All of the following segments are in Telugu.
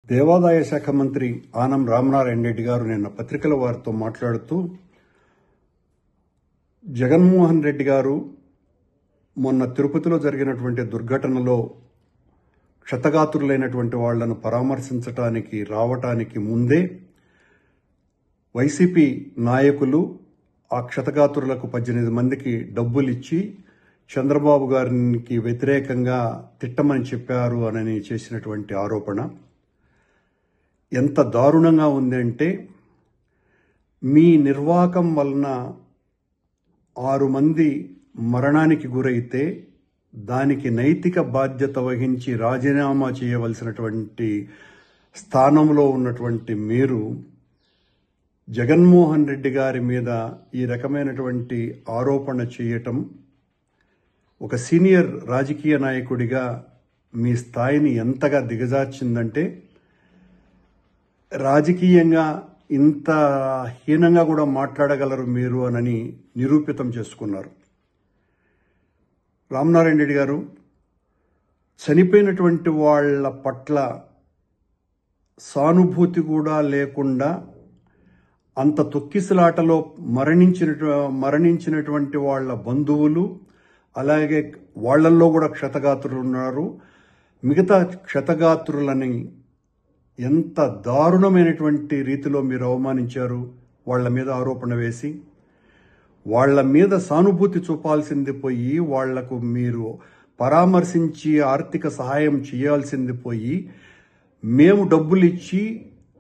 దేవాదాయ శాఖ మంత్రి ఆనం రామనారాయణ రెడ్డి గారు నిన్న పత్రికల వారితో మాట్లాడుతూ జగన్మోహన్ రెడ్డి గారు మొన్న తిరుపతిలో జరిగినటువంటి దుర్ఘటనలో క్షతగాత్రులైనటువంటి వాళ్లను పరామర్శించడానికి రావటానికి ముందే వైసీపీ నాయకులు ఆ క్షతగాత్రులకు 18 మందికి డబ్బులిచ్చి చంద్రబాబు గారికి వ్యతిరేకంగా తిట్టమని చెప్పారు అని చేసినటువంటి ఆరోపణ ఎంత దారుణంగా ఉందంటే, మీ నిర్వాకం వలన 6 మంది మరణానికి గురైతే దానికి నైతిక బాధ్యత వహించి రాజీనామా చేయవలసినటువంటి స్థానంలో ఉన్నటువంటి మీరు జగన్మోహన్ రెడ్డి గారి మీద ఈ రకమైనటువంటి ఆరోపణ చేయటం ఒక సీనియర్ రాజకీయ నాయకుడిగా మీ స్థాయిని ఎంతగా దిగజార్చిందంటే, రాజకీయంగా ఇంత హీనంగా కూడా మాట్లాడగలరు మీరు అని నిరూపితం చేసుకున్నారు. రామనారాయణ రెడ్డి గారు చనిపోయినటువంటి వాళ్ళ పట్ల సానుభూతి కూడా లేకుండా అంత తొక్కిసలాటలో మరణించినటువంటి వాళ్ళ బంధువులు, అలాగే వాళ్లల్లో కూడా క్షతగాత్రులు ఉన్నారు. మిగతా క్షతగాత్రులని ఎంత దారుణమైనటువంటి రీతిలో మీరు అవమానించారు. వాళ్ల మీద ఆరోపణ వేసి వాళ్ల మీద సానుభూతి చూపాల్సింది పోయి, వాళ్లకు మీరు పరామర్శించి ఆర్థిక సహాయం చేయాల్సింది పోయి, మేము డబ్బులు ఇచ్చి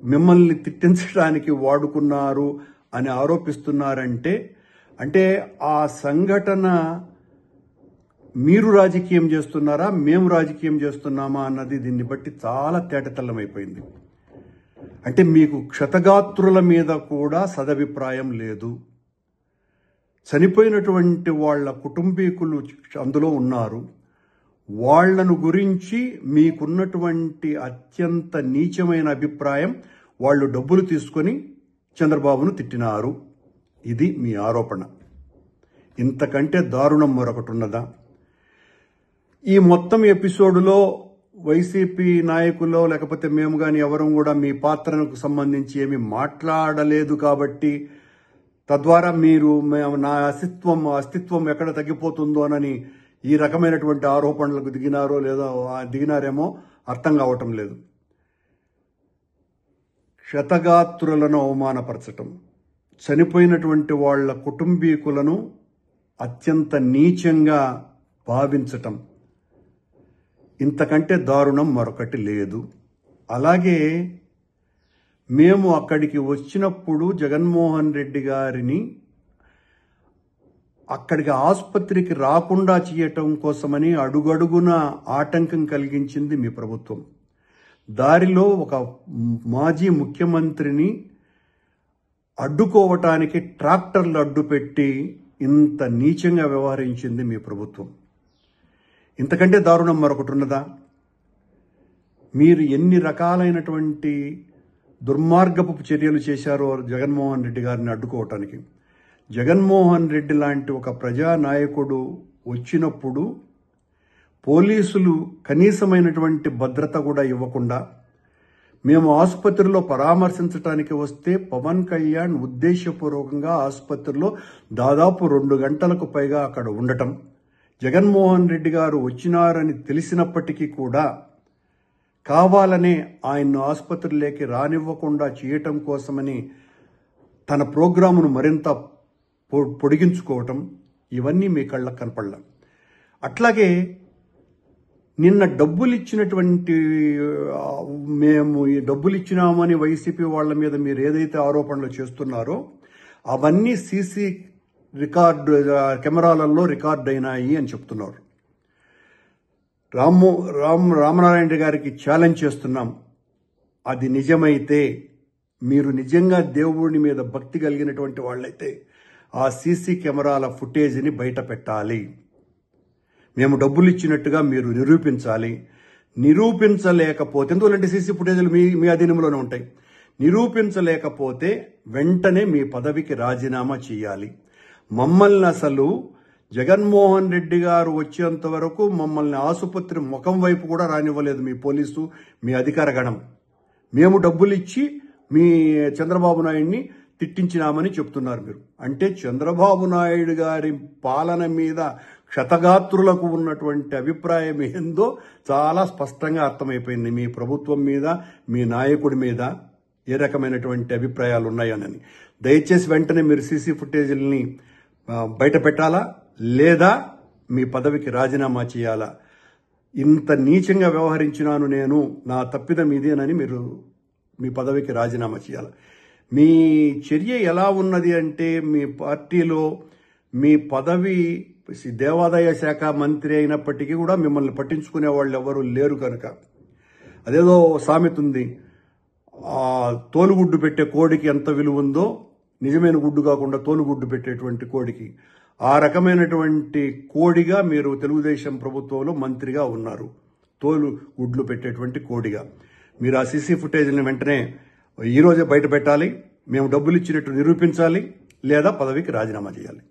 మిమ్మల్ని తిట్టించడానికి వాడుకున్నారు అని ఆరోపిస్తున్నారంటే, అంటే ఆ సంఘటన మీరు రాజకీయం చేస్తున్నారా, మేము రాజకీయం చేస్తున్నామా అన్నది దీన్ని బట్టి చాలా తేటతెల్లమైపోయింది. అంటే మీకు క్షతగాత్రుల మీద కూడా సదభిప్రాయం లేదు. చనిపోయినటువంటి వాళ్ళ కుటుంబీకులు అందులో ఉన్నారు. వాళ్లను గురించి మీకున్నటువంటి అత్యంత నీచమైన అభిప్రాయం, వాళ్ళు డబ్బులు తీసుకొని చంద్రబాబును తిట్టినారు. ఇది మీ ఆరోపణ. ఇంతకంటే దారుణం మరొకటి ఉన్నదా? ఈ మొత్తం ఎపిసోడ్లో వైసీపీ నాయకులు లేకపోతే మేము కానీ ఎవరూ కూడా మీ పాత్రకు సంబంధించి ఏమీ మాట్లాడలేదు కాబట్టి, తద్వారా మీరు నా అస్తిత్వం ఎక్కడ తగ్గిపోతుందోనని ఈ రకమైనటువంటి ఆరోపణలకు దిగినారేమో అర్థం కావటం లేదు. క్షతగాత్రులను అవమానపరచటం, చనిపోయినటువంటి వాళ్ల కుటుంబీకులను అత్యంత నీచంగా భావించటం, ఇంతకంటే దారుణం మరొకటి లేదు. అలాగే మేము అక్కడికి వచ్చినప్పుడు జగన్మోహన్ రెడ్డి గారిని అక్కడికి ఆసుపత్రికి రాకుండా చేయటం కోసమని అడుగడుగున ఆటంకం కలిగించింది మీ ప్రభుత్వం. దారిలో ఒక మాజీ ముఖ్యమంత్రిని అడ్డుకోవటానికి ట్రాక్టర్లు అడ్డుపెట్టి ఇంత నీచంగా వ్యవహరించింది మీ ప్రభుత్వం. ఇంతకంటే దారుణం మరొకటి ఉన్నదా? మీరు ఎన్ని రకాలైనటువంటి దుర్మార్గపు చర్యలు చేశారో జగన్మోహన్ రెడ్డి గారిని అడ్డుకోవటానికి. జగన్మోహన్ రెడ్డి లాంటి ఒక ప్రజానాయకుడు వచ్చినప్పుడు పోలీసులు కనీసమైనటువంటి భద్రత కూడా ఇవ్వకుండా, మేము ఆసుపత్రిలో పరామర్శించడానికి వస్తే పవన్ కళ్యాణ్ ఉద్దేశపూర్వకంగా ఆసుపత్రిలో దాదాపు 2 గంటలకు పైగా అక్కడ ఉండటం, జగన్మోహన్ రెడ్డి గారు వచ్చినారని తెలిసినప్పటికీ కూడా కావాలనే ఆయన్ను ఆసుపత్రిలోకి రానివ్వకుండా చేయటం కోసమని తన ప్రోగ్రామును మరింత పొడిగించుకోవటం, ఇవన్నీ మీ కళ్ళకు కనపడలా. అట్లాగే నిన్న డబ్బులిచ్చినటువంటి మేము ఈ డబ్బులిచ్చినామని వైసీపీ వాళ్ళ మీద మీరు ఏదైతే ఆరోపణలు చేస్తున్నారో అవన్నీ సీసీ కెమెరాలలో రికార్డ్ అయినాయి అని చెప్తున్నారు. రామనారాయణ గారికి ఛాలెంజ్ చేస్తున్నాం. అది నిజమైతే, మీరు నిజంగా దేవుడి మీద భక్తి కలిగినటువంటి వాళ్ళైతే ఆ సీసీ కెమెరాల ఫుటేజ్ని బయట పెట్టాలి. మేము డబ్బులు ఇచ్చినట్టుగా మీరు నిరూపించాలి. నిరూపించలేకపోతే, ఎందుకంటే సీసీ ఫుటేజ్లు మీ అధీనంలోనే ఉంటాయి. నిరూపించలేకపోతే వెంటనే మీ పదవికి రాజీనామా చేయాలి. మమ్మల్ని అసలు జగన్మోహన్ రెడ్డి గారు వచ్చేంత వరకు మమ్మల్ని ఆసుపత్రి ముఖం వైపు కూడా రానివ్వలేదు మీ పోలీసు, మీ అధికార గణం. మేము డబ్బులు ఇచ్చి మీ చంద్రబాబు నాయుడిని తిట్టించినామని చెప్తున్నారు మీరు. అంటే చంద్రబాబు నాయుడు గారి పాలన మీద క్షతగాత్రులకు ఉన్నటువంటి అభిప్రాయం ఏందో చాలా స్పష్టంగా అర్థమైపోయింది. మీ ప్రభుత్వం మీద, మీ నాయకుడి మీద ఏ రకమైనటువంటి అభిప్రాయాలు ఉన్నాయనని. దయచేసి వెంటనే మీరు సీసీ ఫుటేజీలని బయట పెట్టాలా, లేదా మీ పదవికి రాజీనామా చేయాలా. ఇంత నీచంగా వ్యవహరించినాను నేను, నా తప్పిదం ఇదేనని మీరు మీ పదవికి రాజీనామా చేయాలి. మీ చర్య ఎలా ఉన్నది అంటే, మీ పార్టీలో మీ పదవి దేవాదాయ శాఖ మంత్రి అయినప్పటికీ కూడా మిమ్మల్ని పట్టించుకునే వాళ్ళు ఎవరు లేరు కనుక, అదేదో సామెత ఉంది, తోలుగుడ్డు పెట్టే కోడికి ఎంత విలువ ఉందో నిజమైన గుడ్డు కాకుండా తోలుగుడ్డు పెట్టేటువంటి కోడికి, ఆ రకమైనటువంటి కోడిగా మీరు తెలుగుదేశం ప్రభుత్వంలో మంత్రిగా ఉన్నారు. తోలు గుడ్లు పెట్టేటువంటి కోడిగా మీరు ఆ సీసీ ఫుటేజ్ని వెంటనే ఈరోజే బయట పెట్టాలి. మేము డబ్బులు ఇచ్చినట్టు నిరూపించాలి, లేదా పదవికి రాజీనామా చేయాలి.